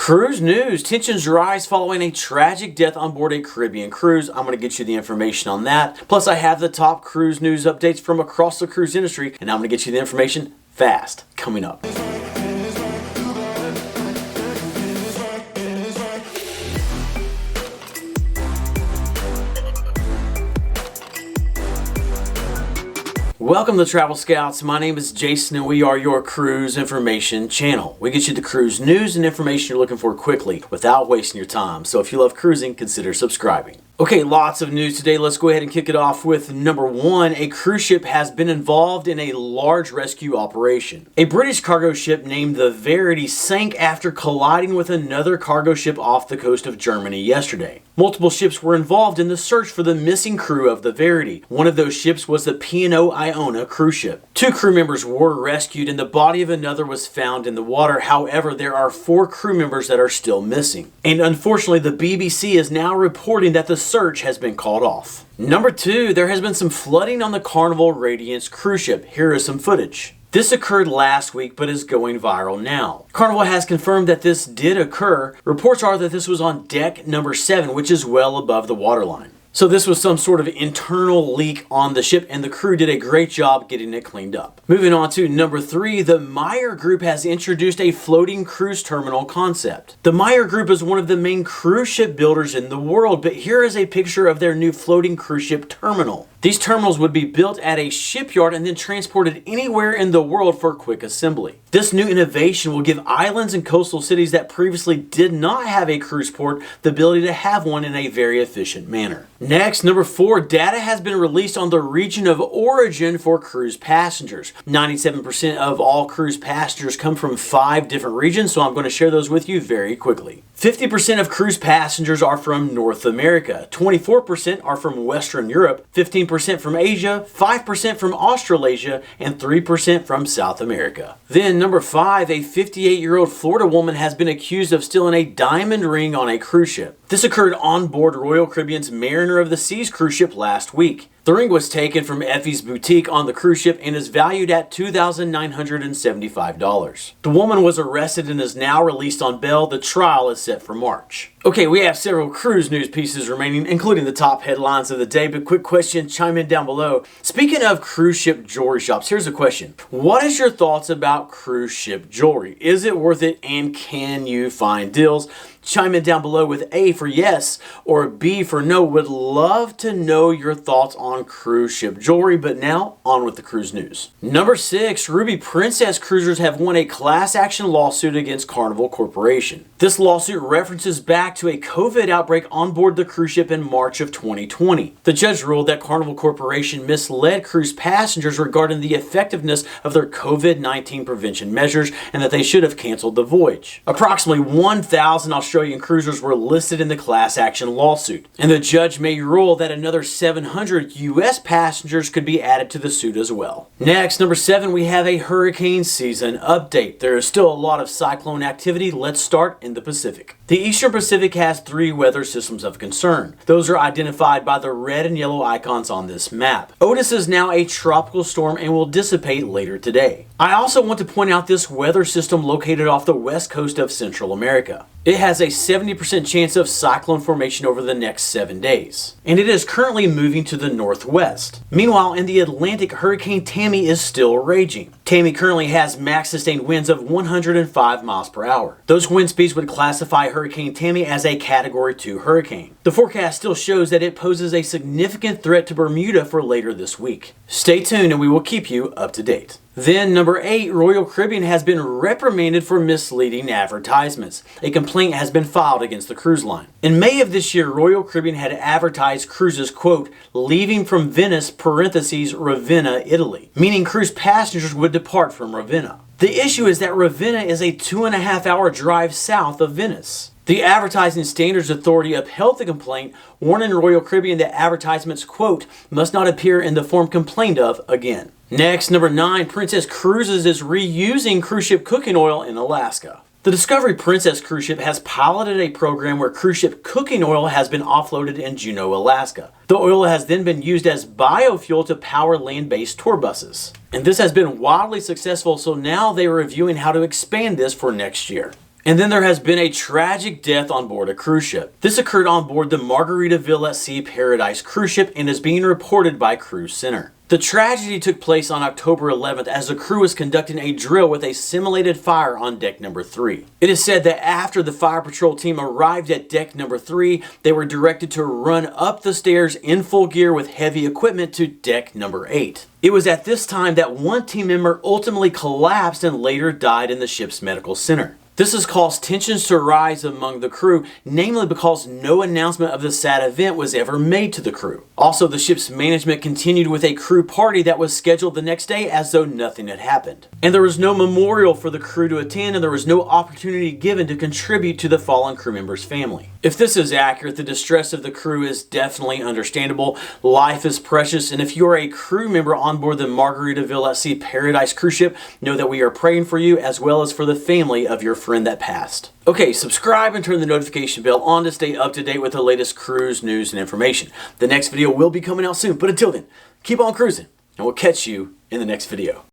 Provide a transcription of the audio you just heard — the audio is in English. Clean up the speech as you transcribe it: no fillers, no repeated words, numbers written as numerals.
Cruise news. Tensions rise following a tragic death on board a Caribbean cruise. I'm going to get you the information on that. Plus, I have the top cruise news updates from across the cruise industry, and I'm going to get you the information fast coming up. Welcome to Travel Scouts. My name is Jason and we are your cruise information channel. We get you the cruise news and information you're looking for quickly without wasting your time. So if you love cruising, consider subscribing. Okay, lots of news today. Let's go ahead and kick it off with number one. A cruise ship has been involved in a large rescue operation. A British cargo ship named the Verity sank after colliding with another cargo ship off the coast of Germany yesterday. Multiple ships were involved in the search for the missing crew of the Verity. One of those ships was the P&O Iona cruise ship. Two crew members were rescued and the body of another was found in the water. However, there are 4 crew members that are still missing. And unfortunately, the BBC is now reporting that the search has been called off. Number 2, there has been some flooding on the Carnival Radiance cruise ship. Here is some footage. This occurred last week but is going viral now. Carnival has confirmed that this did occur. Reports are that this was on deck number 7, which is well above the waterline. So this was some sort of internal leak on the ship and the crew did a great job getting it cleaned up. Moving on to number 3, the Meyer Group has introduced a floating cruise terminal concept. The Meyer Group is one of the main cruise ship builders in the world, but here is a picture of their new floating cruise ship terminal. These terminals would be built at a shipyard and then transported anywhere in the world for quick assembly. This new innovation will give islands and coastal cities that previously did not have a cruise port the ability to have one in a very efficient manner. Next, number 4, data has been released on the region of origin for cruise passengers. 97% of all cruise passengers come from 5 different regions, so I'm going to share those with you very quickly. 50% of cruise passengers are from North America, 24% are from Western Europe, 15% from Asia, 5% from Australasia, and 3% from South America. Then number 5, a 58-year-old Florida woman has been accused of stealing a diamond ring on a cruise ship. This occurred on board Royal Caribbean's Mariner of the Seas cruise ship last week. The ring was taken from Effie's boutique on the cruise ship and is valued at $2,975. The woman was arrested and is now released on bail. The trial is set for March. Okay, we have several cruise news pieces remaining, including the top headlines of the day, but quick question, chime in down below. Speaking of cruise ship jewelry shops, here's a question. What is your thoughts about cruise ship jewelry? Is it worth it and can you find deals? Chime in down below with A for yes or B for no. Would love to know your thoughts on cruise ship jewelry, but now on with the cruise news. Number 6, Ruby Princess Cruisers have won a class action lawsuit against Carnival Corporation. This lawsuit references back to a COVID outbreak on board the cruise ship in March of 2020. The judge ruled that Carnival Corporation misled cruise passengers regarding the effectiveness of their COVID-19 prevention measures and that they should have canceled the voyage. Approximately 1,000 Australian cruisers were listed in the class action lawsuit, and the judge may rule that another 700 U.S. passengers could be added to the suit as well. Next, number 7, we have a hurricane season update. There is still a lot of cyclone activity. Let's start in the Pacific. The Eastern Pacific has 3 weather systems of concern. Those are identified by the red and yellow icons on this map. Otis is now a tropical storm and will dissipate later today. I also want to point out this weather system located off the west coast of Central America. It has a 70% chance of cyclone formation over the next 7 days, and it is currently moving to the northwest. Meanwhile, in the Atlantic, Hurricane Tammy is still raging. Tammy currently has max sustained winds of 105 miles per hour. Those wind speeds would classify Hurricane Tammy as a Category 2 hurricane. The forecast still shows that it poses a significant threat to Bermuda for later this week. Stay tuned and we will keep you up to date. Then number 8, Royal Caribbean has been reprimanded for misleading advertisements. A complaint has been filed against the cruise line. In May of this year, Royal Caribbean had advertised cruises, quote, leaving from Venice, parentheses, Ravenna, Italy, meaning cruise passengers would depart from Ravenna. The issue is that Ravenna is a 2.5-hour drive south of Venice. The Advertising Standards Authority upheld the complaint, warning Royal Caribbean that advertisements, quote, must not appear in the form complained of again. Next, number 9, Princess Cruises is reusing cruise ship cooking oil in Alaska. The Discovery Princess cruise ship has piloted a program where cruise ship cooking oil has been offloaded in Juneau, Alaska. The oil has then been used as biofuel to power land-based tour buses. And this has been wildly successful, so now they are reviewing how to expand this for next year. And then there has been a tragic death on board a cruise ship. This occurred on board the Margaritaville at Sea Paradise cruise ship and is being reported by Cruise Center. The tragedy took place on October 11th as the crew was conducting a drill with a simulated fire on deck number 3. It is said that after the fire patrol team arrived at deck number 3, they were directed to run up the stairs in full gear with heavy equipment to deck number 8. It was at this time that one team member ultimately collapsed and later died in the ship's medical center. This has caused tensions to rise among the crew, namely because no announcement of the sad event was ever made to the crew. Also, the ship's management continued with a crew party that was scheduled the next day as though nothing had happened. And there was no memorial for the crew to attend, and there was no opportunity given to contribute to the fallen crew member's family. If this is accurate, the distress of the crew is definitely understandable. Life is precious, and if you are a crew member on board the Margaritaville at Sea Paradise cruise ship, know that we are praying for you as well as for the family of your friend that passed. Okay, subscribe and turn the notification bell on to stay up to date with the latest cruise news and information. The next video will be coming out soon, but until then, keep on cruising, and we'll catch you in the next video.